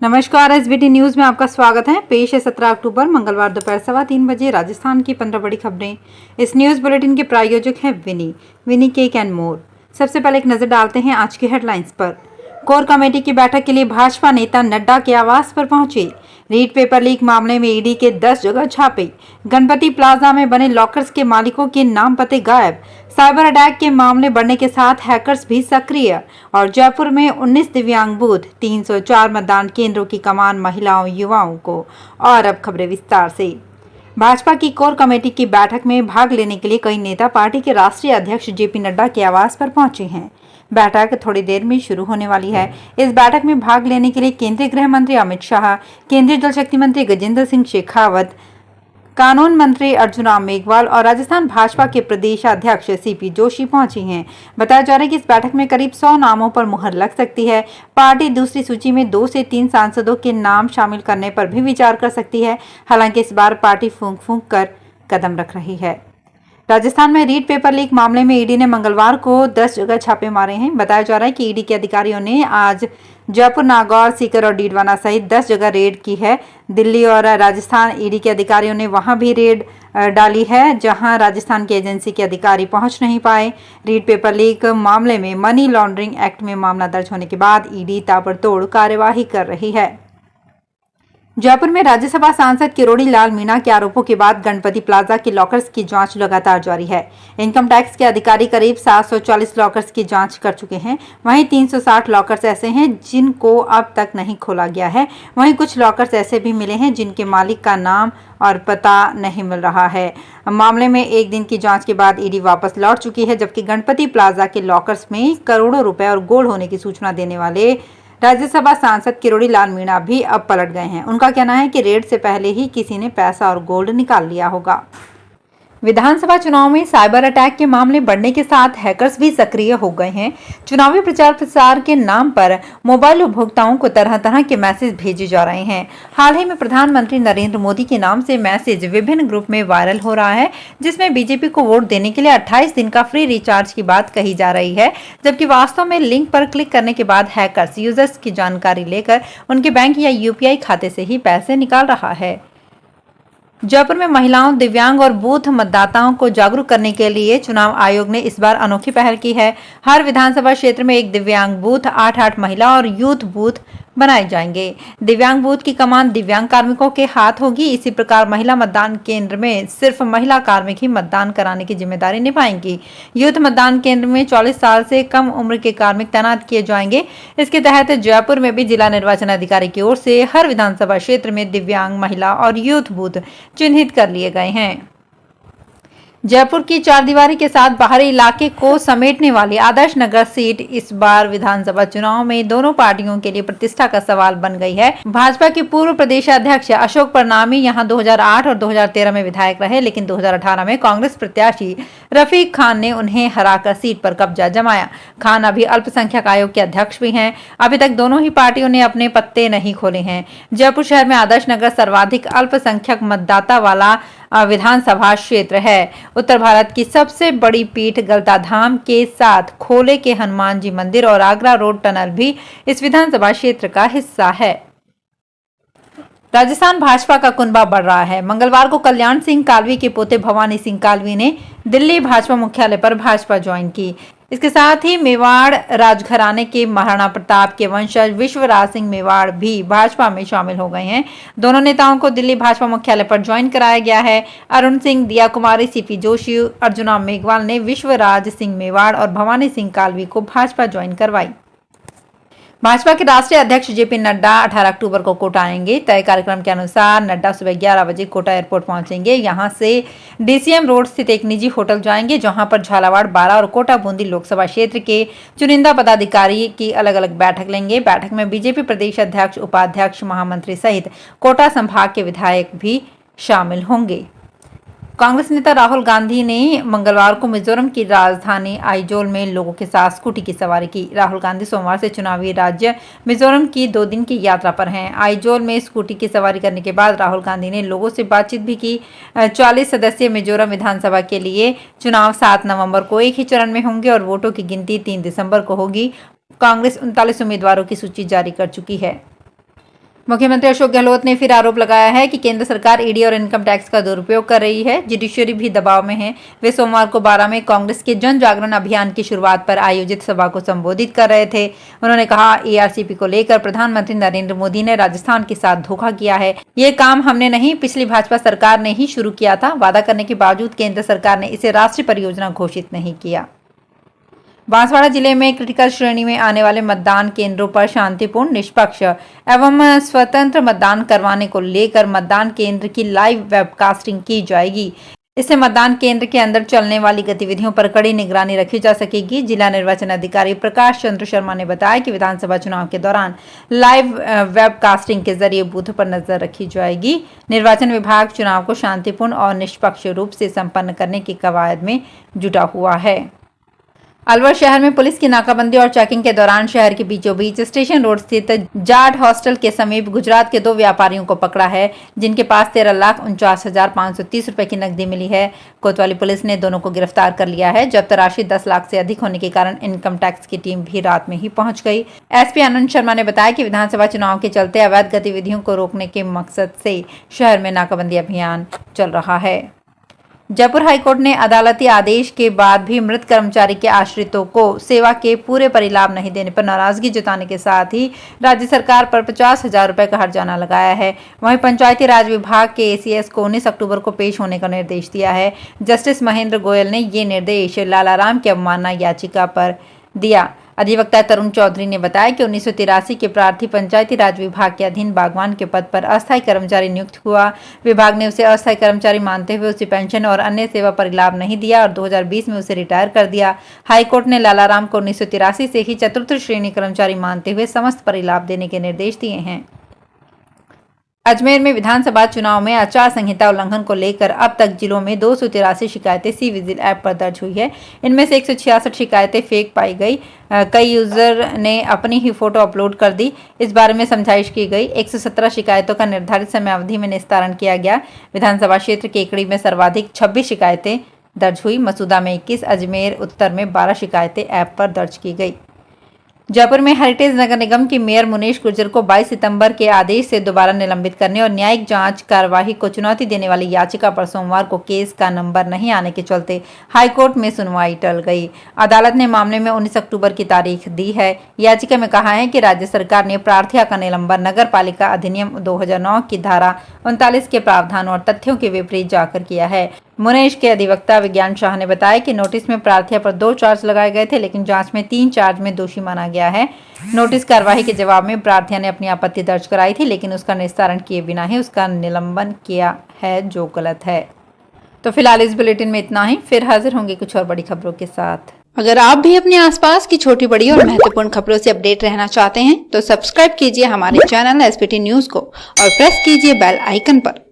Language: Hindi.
नमस्कार, एसबीटी न्यूज में आपका स्वागत है। पेश है 17 अक्टूबर मंगलवार दोपहर 3:15 बजे राजस्थान की 15 बड़ी खबरें। इस न्यूज बुलेटिन के प्रायोजक हैं विनी केक एंड मोर। सबसे पहले एक नजर डालते हैं आज की हेडलाइंस पर। कोर कमेटी की बैठक के लिए भाजपा नेता नड्डा के आवास पर पहुंचे। रीट पेपर लीक मामले में ईडी के 10 जगह छापे। गणपति प्लाजा में बने लॉकर्स के मालिकों के नाम पते गायब। साइबर अटैक के मामले बढ़ने के साथ हैकर्स भी सक्रिय। और जयपुर में 19 दिव्यांग बूथ, 304 मतदान केंद्रों की कमान महिलाओं युवाओं को। और अब खबरें विस्तार से। भाजपा की कोर कमेटी की बैठक में भाग लेने के लिए कई नेता पार्टी के राष्ट्रीय अध्यक्ष जेपी नड्डा के आवास पर पहुंचे हैं। बैठक थोड़ी देर में शुरू होने वाली है। इस बैठक में भाग लेने के लिए केंद्रीय गृह मंत्री अमित शाह, केंद्रीय जल शक्ति मंत्री गजेंद्र सिंह शेखावत, कानून मंत्री अर्जुन राम मेघवाल और राजस्थान भाजपा के प्रदेश अध्यक्ष सीपी जोशी पहुंची हैं। बताया जा रहा है कि इस बैठक में करीब 100 नामों पर मुहर लग सकती है। पार्टी दूसरी सूची में 2 से 3 सांसदों के नाम शामिल करने पर भी विचार कर सकती है। हालांकि इस बार पार्टी फूंक फूंक कर कदम रख रही है। राजस्थान में रीट पेपर लीक मामले में ईडी ने मंगलवार को 10 जगह छापे मारे हैं। बताया जा रहा है कि ईडी के अधिकारियों ने आज जयपुर, नागौर, सीकर और डीडवाना सहित 10 जगह रेड की है। दिल्ली और राजस्थान ईडी के अधिकारियों ने वहां भी रेड डाली है, जहां राजस्थान की एजेंसी के अधिकारी पहुंच नहीं पाए। रीट पेपर लीक मामले में मनी लॉन्ड्रिंग एक्ट में मामला दर्ज होने के बाद ईडी ताबड़तोड़ कार्यवाही कर रही है। जयपुर में राज्यसभा सांसद किरोड़ी लाल मीणा के आरोपों के बाद गणपति प्लाजा के लॉकर्स की जांच लगातार जारी है। इनकम टैक्स के अधिकारी करीब 740 लॉकर्स की जांच कर चुके हैं। वहीं 360 लॉकर्स ऐसे हैं जिनको अब तक नहीं खोला गया है। वहीं कुछ लॉकर्स ऐसे भी मिले हैं जिनके मालिक का नाम और पता नहीं मिल रहा है। मामले में एक दिन की जांच के बाद ईडी वापस लौट चुकी है, जबकि गणपति प्लाजा के लॉकर्स में करोड़ों रुपए और गोल्ड होने की सूचना देने वाले राज्यसभा सांसद किरोड़ी लाल मीणा भी अब पलट गए हैं। उनका कहना है कि रेड से पहले ही किसी ने पैसा और गोल्ड निकाल लिया होगा। विधानसभा चुनाव में साइबर अटैक के मामले बढ़ने के साथ हैकर्स भी सक्रिय हो गए हैं। चुनावी प्रचार प्रसार के नाम पर मोबाइल उपभोक्ताओं को तरह तरह के मैसेज भेजे जा रहे हैं। हाल ही में प्रधानमंत्री नरेंद्र मोदी के नाम से मैसेज विभिन्न ग्रुप में वायरल हो रहा है, जिसमें बीजेपी को वोट देने के लिए 28 दिन का फ्री रिचार्ज की बात कही जा रही है, जबकि वास्तव में लिंक पर क्लिक करने के बाद हैकर्स यूजर्स की जानकारी लेकर उनके बैंक या यूपीआई खाते से ही पैसे निकाल रहा है। जयपुर में महिलाओं, दिव्यांग और बूथ मतदाताओं को जागरूक करने के लिए चुनाव आयोग ने इस बार अनोखी पहल की है। हर विधानसभा क्षेत्र में एक दिव्यांग बूथ, 8-8 महिला और यूथ बूथ बनाए जाएंगे। दिव्यांग बूथ की कमान दिव्यांग कार्मिकों के हाथ होगी। इसी प्रकार महिला मतदान केंद्र में सिर्फ महिला कार्मिक ही मतदान कराने की जिम्मेदारी निभाएंगी। यूथ मतदान केंद्र में 40 साल से कम उम्र के कार्मिक तैनात किए जाएंगे। इसके तहत जयपुर में भी जिला निर्वाचन अधिकारी की ओर से हर विधानसभा क्षेत्र में दिव्यांग, महिला और यूथ बूथ चिन्हित कर लिए गए हैं। जयपुर की चारदीवारी के साथ बाहरी इलाके को समेटने वाली आदर्श नगर सीट इस बार विधानसभा चुनाव में दोनों पार्टियों के लिए प्रतिष्ठा का सवाल बन गई है। भाजपा के पूर्व प्रदेश अध्यक्ष अशोक परनामी यहां 2008 और 2013 में विधायक रहे, लेकिन 2018 में कांग्रेस प्रत्याशी रफीक खान ने उन्हें हराकर सीट पर कब्जा जमाया। खान अभी अल्पसंख्यक आयोग के अध्यक्ष भी हैं। अभी तक दोनों ही पार्टियों ने अपने पत्ते नहीं खोले हैं। जयपुर शहर में आदर्श नगर सर्वाधिक अल्पसंख्यक मतदाता वाला विधानसभा क्षेत्र है। उत्तर भारत की सबसे बड़ी पीठ गलता धाम के साथ खोले के हनुमान जी मंदिर और आगरा रोड टनल भी इस विधानसभा क्षेत्र का हिस्सा है। राजस्थान भाजपा का कुनबा बढ़ रहा है। मंगलवार को कल्याण सिंह कालवी के पोते भवानी सिंह कालवी ने दिल्ली भाजपा मुख्यालय पर भाजपा ज्वाइन की। इसके साथ ही मेवाड़ राजघराने के महाराणा प्रताप के वंशज विश्वराज सिंह मेवाड़ भी भाजपा में शामिल हो गए हैं। दोनों नेताओं को दिल्ली भाजपा मुख्यालय पर ज्वाइन कराया गया है। अरुण सिंह, दिया कुमारी, सीपी जोशी, अर्जुन राम मेघवाल ने विश्वराज सिंह मेवाड़ और भवानी सिंह कालवी को भाजपा ज्वाइन करवाई। भाजपा के राष्ट्रीय अध्यक्ष जेपी नड्डा 18 अक्टूबर को कोटा आएंगे। तय कार्यक्रम के अनुसार नड्डा सुबह 11 बजे कोटा एयरपोर्ट पहुंचेंगे। यहां से डीसीएम रोड स्थित एक निजी होटल जाएंगे, जहां पर झालावाड़, बारां और कोटा बूंदी लोकसभा क्षेत्र के चुनिंदा पदाधिकारी की अलग अलग बैठक लेंगे। बैठक में बीजेपी प्रदेश अध्यक्ष, उपाध्यक्ष, महामंत्री सहित कोटा संभाग के विधायक भी शामिल होंगे। कांग्रेस नेता राहुल गांधी ने मंगलवार को मिजोरम की राजधानी आइजोल में लोगों के साथ स्कूटी की सवारी की। राहुल गांधी सोमवार से चुनावी राज्य मिजोरम की 2 दिन की यात्रा पर हैं। आइजोल में स्कूटी की सवारी करने के बाद राहुल गांधी ने लोगों से बातचीत भी की। 40 सदस्यीय मिजोरम विधानसभा के लिए चुनाव 7 नवंबर को एक ही चरण में होंगे और वोटों की गिनती 3 दिसंबर को होगी। कांग्रेस 39 उम्मीदवारों की सूची जारी कर चुकी है। मुख्यमंत्री अशोक गहलोत ने फिर आरोप लगाया है कि केंद्र सरकार ईडी और इनकम टैक्स का दुरुपयोग कर रही है। जुडिशरी भी दबाव में है। वे सोमवार को 12 में कांग्रेस के जन जागरण अभियान की शुरुआत पर आयोजित सभा को संबोधित कर रहे थे। उन्होंने कहा, एआरसीपी को लेकर प्रधानमंत्री नरेंद्र मोदी ने राजस्थान के साथ धोखा किया है। ये काम हमने नहीं, पिछली भाजपा सरकार ने ही शुरू किया था। वादा करने के बावजूद केंद्र सरकार ने इसे राष्ट्रीय परियोजना घोषित नहीं किया। बांसवाड़ा जिले में क्रिटिकल श्रेणी में आने वाले मतदान केंद्रों पर शांतिपूर्ण, निष्पक्ष एवं स्वतंत्र मतदान करवाने को लेकर मतदान केंद्र की लाइव वेबकास्टिंग की जाएगी। इससे मतदान केंद्र के अंदर चलने वाली गतिविधियों पर कड़ी निगरानी रखी जा सकेगी। जिला निर्वाचन अधिकारी प्रकाश चंद्र शर्मा ने बताया कि विधानसभा चुनाव के दौरान लाइव वेबकास्टिंग के जरिए बूथ पर नजर रखी जाएगी। निर्वाचन विभाग चुनाव को शांतिपूर्ण और निष्पक्ष रूप से संपन्न करने की कवायद में जुटा हुआ है। अलवर शहर में पुलिस की नाकाबंदी और चेकिंग के दौरान शहर के बीचों बीच स्टेशन रोड स्थित जाट हॉस्टल के समीप गुजरात के 2 व्यापारियों को पकड़ा है, जिनके पास 13,49,530 रुपए की नकदी मिली है। कोतवाली पुलिस ने दोनों को गिरफ्तार कर लिया है। जब्त राशि 10 लाख से अधिक होने के कारण इनकम टैक्स की टीम भी रात में ही पहुंच गई। एसपी आनंद शर्मा ने बताया कि विधानसभा चुनाव के चलते अवैध गतिविधियों को रोकने के मकसद से शहर में नाकाबंदी अभियान चल रहा है। जयपुर हाईकोर्ट ने अदालती आदेश के बाद भी मृत कर्मचारी के आश्रितों को सेवा के पूरे परिलाभ नहीं देने पर नाराजगी जताने के साथ ही राज्य सरकार पर 50,000 रुपए का हर्जाना लगाया है। वहीं पंचायती राज विभाग के एसीएस को 19 अक्टूबर को पेश होने का निर्देश दिया है। जस्टिस महेंद्र गोयल ने ये निर्देश लालाराम की अवमानना याचिका पर दिया। अधिवक्ता तरुण चौधरी ने बताया कि 1983 के प्रार्थी पंचायती राज विभाग के अधीन बागवान के पद पर अस्थायी कर्मचारी नियुक्त हुआ। विभाग ने उसे अस्थायी कर्मचारी मानते हुए उसे पेंशन और अन्य सेवा परिलाभ नहीं दिया और 2020 में उसे रिटायर कर दिया। हाईकोर्ट ने लालाराम को 1983 से ही चतुर्थ श्रेणी कर्मचारी मानते हुए समस्त परिलाभ देने के निर्देश दिए हैं। अजमेर में विधानसभा चुनाव में आचार संहिता उल्लंघन को लेकर अब तक जिलों में 283 शिकायतें सी विजिल ऐप पर दर्ज हुई है। इनमें से 166 शिकायतें फेक पाई गई। कई यूजर ने अपनी ही फोटो अपलोड कर दी। इस बारे में समझाइश की गई। 117 शिकायतों का निर्धारित समय अवधि में निस्तारण किया गया। विधानसभा क्षेत्र केकड़ी में सर्वाधिक 26 शिकायतें दर्ज हुई। मसूदा में 21, अजमेर उत्तर में 12 शिकायतें ऐप पर दर्ज की गई। जयपुर में हेरिटेज नगर निगम की मेयर मुनीश गुर्जर को 22 सितंबर के आदेश से दोबारा निलंबित करने और न्यायिक जांच कार्यवाही को चुनौती देने वाली याचिका पर सोमवार को केस का नंबर नहीं आने के चलते हाईकोर्ट में सुनवाई टल गई। अदालत ने मामले में 19 अक्टूबर की तारीख दी है। याचिका में कहा है कि राज्य सरकार ने प्रार्थिया का निलंबन नगर पालिका अधिनियम 2009 की धारा 39 के प्रावधान और तथ्यों के विपरीत जाकर किया है। मुनीश के अधिवक्ता विज्ञान शाह ने बताया कि नोटिस में प्रार्थिया पर 2 चार्ज लगाए गए थे, लेकिन जांच में 3 चार्ज में दोषी माना गया है। नोटिस कार्यवाही के जवाब में प्रार्थिया ने अपनी आपत्ति दर्ज कराई थी, लेकिन उसका निस्तारण किए बिना ही उसका निलंबन किया है, जो गलत है। तो फिलहाल इस बुलेटिन में इतना ही। फिर हाजिर होंगे कुछ और बड़ी खबरों के साथ। अगर आप भी अपने आसपास की छोटी बड़ी और महत्वपूर्ण खबरों से अपडेट रहना चाहते हैं तो सब्सक्राइब कीजिए हमारे चैनल एसपीटी न्यूज को और प्रेस कीजिए बेल आइकन पर।